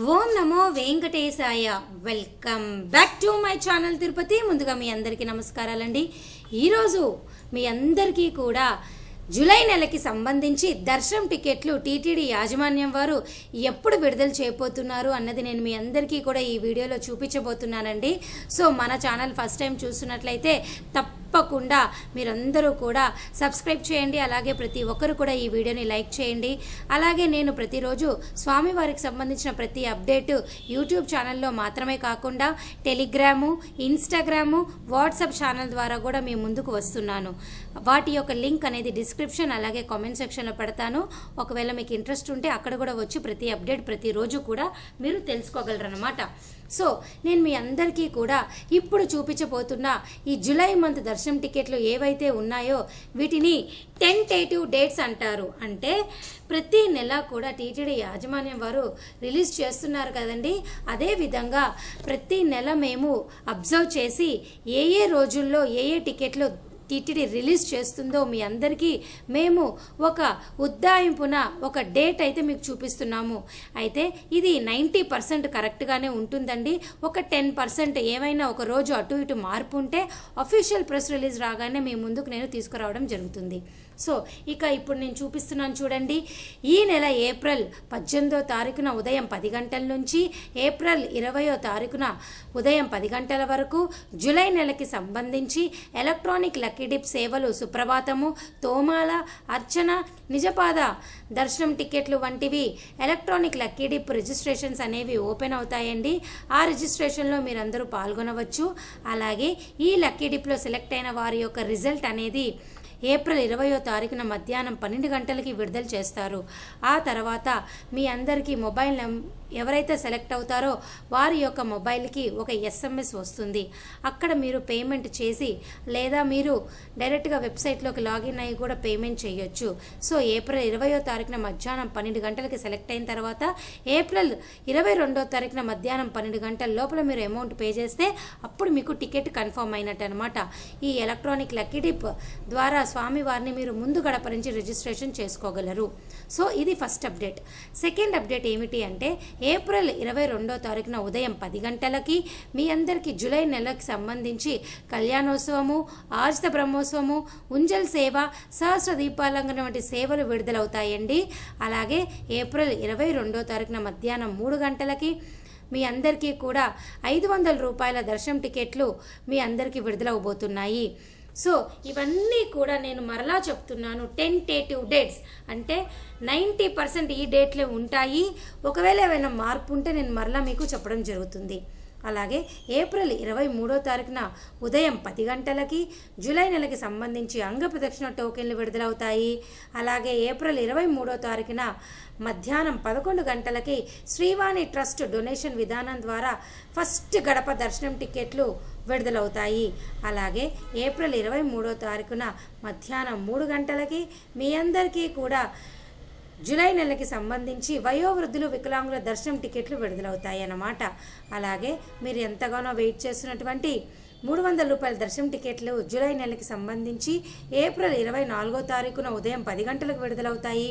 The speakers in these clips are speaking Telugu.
Om Namo Venkatesaya. Welcome back to my channel Tirupati. ముందుగా మీ అందరికీ నమస్కారాలండి. ఈరోజు మీ అందరికీ కూడా జూలై నెలకి సంబంధించి దర్శనం టికెట్లు టీటీడీ యాజమాన్యం వారు ఎప్పుడు విడుదల చేయబోతున్నారు అన్నది నేను మీ అందరికీ కూడా ఈ వీడియోలో చూపించబోతున్నానండి. సో మన ఛానల్ ఫస్ట్ టైం చూస్తున్నట్లయితే తప్పకుండా మీరందరూ కూడా సబ్స్క్రైబ్ చేయండి. అలాగే ప్రతి ఒక్కరు కూడా ఈ వీడియోని లైక్ చేయండి. అలాగే నేను ప్రతిరోజు స్వామివారికి సంబంధించిన ప్రతి అప్డేట్ యూట్యూబ్ ఛానల్లో మాత్రమే కాకుండా టెలిగ్రాము, ఇన్స్టాగ్రాము, వాట్సాప్ ఛానల్ ద్వారా కూడా మీ ముందుకు వస్తున్నాను. వాటి యొక్క లింక్ అనేది డిస్క్రిప్షన్ అలాగే కామెంట్ సెక్షన్లో పెడతాను. ఒకవేళ మీకు ఇంట్రెస్ట్ ఉంటే అక్కడ కూడా వచ్చి ప్రతి అప్డేట్ ప్రతిరోజు కూడా మీరు తెలుసుకోగలరన్నమాట. సో నేను మీ అందరికీ కూడా ఇప్పుడు చూపించబోతున్న ఈ జూలై మంత్ దర్శనం టికెట్లు ఏవైతే ఉన్నాయో వీటిని టెంటేటివ్ డేట్స్ అంటారు. అంటే ప్రతి నెల కూడా టీటీడీ యాజమాన్యం వారు రిలీజ్ చేస్తున్నారు కదండి. అదేవిధంగా ప్రతి నెల మేము అబ్జర్వ్ చేసి ఏ రోజుల్లో ఏ టికెట్లు టీటీడీ రిలీజ్ చేస్తుందో మీ అందరికీ మేము ఒక ఉద్దాయింపున ఒక డేట్ అయితే మీకు చూపిస్తున్నాము. అయితే ఇది 90% కరెక్ట్గానే ఉంటుందండి. ఒక 10% ఏమైనా ఒక రోజు అటు ఇటు మార్పు ఉంటే అఫీషియల్ ప్రెస్ రిలీజ్ రాగానే మీ ముందుకు నేను తీసుకురావడం జరుగుతుంది. సో ఇక ఇప్పుడు నేను చూపిస్తున్నాను చూడండి. ఈ నెల ఏప్రిల్ 18వ తారీఖున ఉదయం 10 గంటల నుంచి ఏప్రిల్ 20వ తారీఖున ఉదయం 10 గంటల వరకు జూలై నెలకి సంబంధించి ఎలక్ట్రానిక్ లక్కీ డిప్ సేవలు సుప్రభాతము, తోమాల, అర్చన, నిజపాద దర్శనం టికెట్లు వంటివి ఎలక్ట్రానిక్ లక్కీ డిప్ రిజిస్ట్రేషన్స్ అనేవి ఓపెన్ అవుతాయండి. ఆ రిజిస్ట్రేషన్లో మీరందరూ పాల్గొనవచ్చు. అలాగే ఈ లక్కీ డిప్లో సెలెక్ట్ అయిన వారి యొక్క రిజల్ట్ అనేది ఏప్రిల్ 20వ తారీఖున మధ్యాహ్నం 12 గంటలకి విడుదల చేస్తారు. ఆ తర్వాత మీ అందరికీ మొబైల్ ఎవరైతే సెలెక్ట్ అవుతారో వారి యొక్క మొబైల్కి ఒక SMS వస్తుంది. అక్కడ మీరు పేమెంట్ చేసి లేదా మీరు డైరెక్ట్గా వెబ్సైట్లోకి లాగిన్ అయ్యి కూడా పేమెంట్ చేయొచ్చు. సో ఏప్రిల్ 20వ తారీఖున మధ్యాహ్నం 12 గంటలకి సెలెక్ట్ అయిన తర్వాత ఏప్రిల్ 22వ తారీఖున మధ్యాహ్నం 12 గంటల లోపల మీరు అమౌంట్ పే చేస్తే అప్పుడు మీకు టికెట్ కన్ఫర్మ్ అయినట్టు అనమాట. ఈ ఎలక్ట్రానిక్ లక్కీ డిప్ ద్వారా స్వామివారిని మీరు ముందు గడప నుంచి రిజిస్ట్రేషన్ చేసుకోగలరు. సో ఇది ఫస్ట్ అప్డేట్. సెకండ్ అప్డేట్ ఏమిటి అంటే ఏప్రిల్ 22వ తారీఖున ఉదయం 10 గంటలకి మీ అందరికీ జూలై నెలకి సంబంధించి కళ్యాణోత్సవము, ఆర్జిత బ్రహ్మోత్సవము, ఉంజల్ సేవ, సహస్ర దీపాలంకరణ వంటి సేవలు విడుదలవుతాయండి. అలాగే ఏప్రిల్ 22వ తారీఖున మధ్యాహ్నం 3 గంటలకి మీ అందరికీ కూడా 500 రూపాయల దర్శనం టికెట్లు మీ అందరికీ విడుదలవబోతున్నాయి. సో ఇవన్నీ కూడా నేను మరలా చెప్తున్నాను, టెంటేటివ్ డేట్స్ అంటే 90% ఈ డేట్లే ఉంటాయి. ఒకవేళ ఏమైనా మార్పు ఉంటే నేను మరలా మీకు చెప్పడం జరుగుతుంది. అలాగే ఏప్రిల్ 23వ తారీఖున ఉదయం 10 గంటలకి జూలై నెలకి సంబంధించి అంగ ప్రదక్షిణ టోకెన్లు విడుదలవుతాయి. అలాగే ఏప్రిల్ 23వ తారీఖున మధ్యాహ్నం 11 గంటలకి శ్రీవాణి ట్రస్ట్ డొనేషన్ విధానం ద్వారా ఫస్ట్ గడప దర్శనం టికెట్లు విడుదలవుతాయి. అలాగే ఏప్రిల్ 23వ తారీఖున మధ్యాహ్నం 3 గంటలకి మీ అందరికీ కూడా జూలై నెలకి సంబంధించి వయోవృద్ధులు, వికలాంగుల దర్శనం టికెట్లు విడుదలవుతాయి అన్నమాట. అలాగే మీరు ఎంతగానో వెయిట్ చేస్తున్నటువంటి 300 రూపాయల దర్శనం టికెట్లు జూలై నెలకి సంబంధించి ఏప్రిల్ 24వ తారీఖున ఉదయం 10 గంటలకు విడుదలవుతాయి.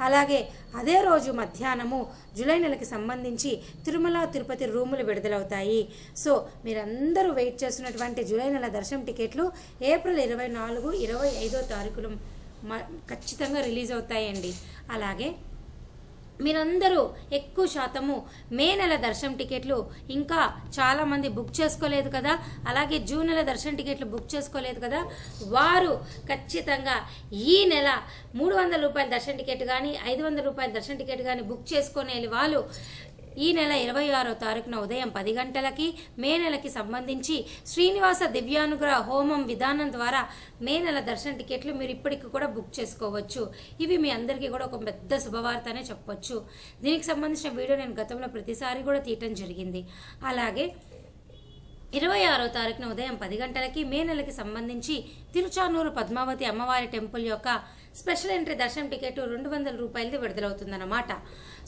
అలాగే అదే రోజు మధ్యాహ్నము జూలై నెలకి సంబంధించి తిరుమల, తిరుపతి రూములు విడుదలవుతాయి. సో మీరందరూ వెయిట్ చేస్తున్నటువంటి జూలై నెల దర్శనం టికెట్లు ఏప్రిల్ 24, 25వ తారీఖులు ఖచ్చితంగా రిలీజ్ అవుతాయండి. అలాగే మీరందరూ ఎక్కువ శాతము మే నెల దర్శనం టికెట్లు ఇంకా చాలామంది బుక్ చేసుకోలేదు కదా, అలాగే జూన్ నెల దర్శనం టికెట్లు బుక్ చేసుకోలేదు కదా, వారు ఖచ్చితంగా ఈ నెల 300 రూపాయల దర్శనం టికెట్ కానీ 500 రూపాయల దర్శనం టికెట్ కానీ బుక్ చేసుకునే వాళ్ళు ఈ నెల 26వ తారీఖున ఉదయం 10 గంటలకి మే నెలకి సంబంధించి శ్రీనివాస దివ్యానుగ్రహ హోమం విధానం ద్వారా మే నెల దర్శన టికెట్లు మీరు ఇప్పటికి కూడా బుక్ చేసుకోవచ్చు. ఇవి మీ అందరికీ కూడా ఒక పెద్ద శుభవార్త అనే చెప్పొచ్చు. దీనికి సంబంధించిన వీడియో నేను గతంలో ప్రతిసారి కూడా తీయటం జరిగింది. అలాగే 26వ తారీఖున ఉదయం 10 గంటలకి మే నెలకి సంబంధించి తిరుచానూరు పద్మావతి అమ్మవారి టెంపుల్ యొక్క స్పెషల్ ఎంట్రీ దర్శనం టికెట్ 200 రూపాయలది విడుదలవుతుందన్నమాట.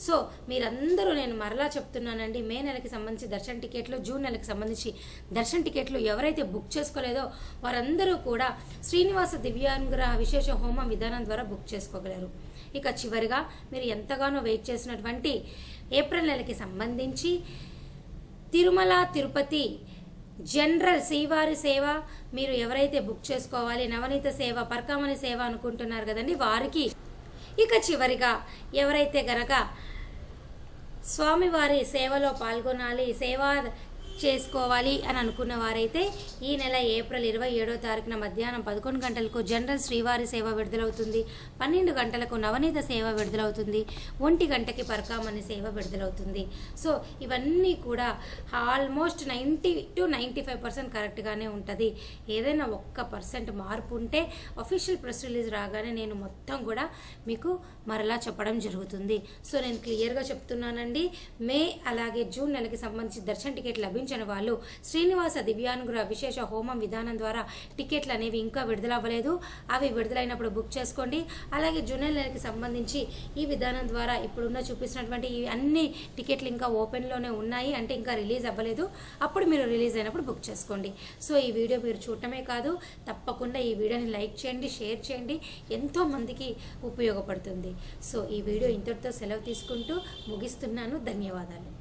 సో మీరందరూ నేను మరలా చెప్తున్నానండి, మే నెలకి సంబంధించి దర్శన టికెట్లు, జూన్ నెలకి సంబంధించి దర్శన టికెట్లు ఎవరైతే బుక్ చేసుకోలేదో వారందరూ కూడా శ్రీనివాస దివ్యానుగ్రహ విశేష హోమం విధానం ద్వారా బుక్ చేసుకోగలరు. ఇక చివరిగా మీరు ఎంతగానో వెయిట్ చేసినటువంటి ఏప్రిల్ నెలకి సంబంధించి తిరుమల తిరుపతి జనరల్ శ్రీవారి సేవ మీరు ఎవరైతే బుక్ చేసుకోవాలి, నవనీత సేవ, పరకామణి సేవ అనుకుంటున్నారు కదండి వారికి, ఇక చివరిగా ఎవరైతే గనక స్వామివారి సేవలో పాల్గొనాలి, సేవ చేసుకోవాలి అని అనుకున్న వారైతే ఈ నెల ఏప్రిల్ 27వ తారీఖున మధ్యాహ్నం 11 గంటలకు జనరల్ శ్రీవారి సేవ విడుదలవుతుంది, 12 గంటలకు నవనీత సేవ విడుదలవుతుంది, 1 గంటకి పరకామణి సేవ విడుదలవుతుంది. సో ఇవన్నీ కూడా ఆల్మోస్ట్ 90 to 95% కరెక్ట్గానే ఉంటుంది. ఏదైనా 1% మార్పు ఉంటే అఫీషియల్ ప్రెస్ రిలీజ్ రాగానే నేను మొత్తం కూడా మీకు మరలా చెప్పడం జరుగుతుంది. సో నేను క్లియర్గా చెప్తున్నానండి. మే అలాగే జూన్ నెలకి సంబంధించి దర్శన టికెట్ లభించిన వాళ్ళు శ్రీనివాస దివ్యానుగ్రహ విశేష హోమం విధానం ద్వారా టికెట్లు అనేవి ఇంకా విడుదలవ్వలేదు, అవి విడుదలైనప్పుడు బుక్ చేసుకోండి. అలాగే జూన్ నెలకి సంబంధించి ఈ విధానం ద్వారా ఇప్పుడున్న చూపిస్తున్నటువంటి ఈ అన్ని టికెట్లు ఇంకా ఓపెన్లోనే ఉన్నాయి, అంటే ఇంకా రిలీజ్ అవ్వలేదు, అప్పుడు మీరు రిలీజ్ అయినప్పుడు బుక్ చేసుకోండి. సో ఈ వీడియో మీరు చూడటమే కాదు, తప్పకుండా ఈ వీడియోని లైక్ చేయండి, షేర్ చేయండి, ఎంతో మందికి ఉపయోగపడుతుంది. సో ఈ వీడియో ఇంతటితో సెలవు తీసుకుంటూ ముగిస్తున్నాను. ధన్యవాదాలు.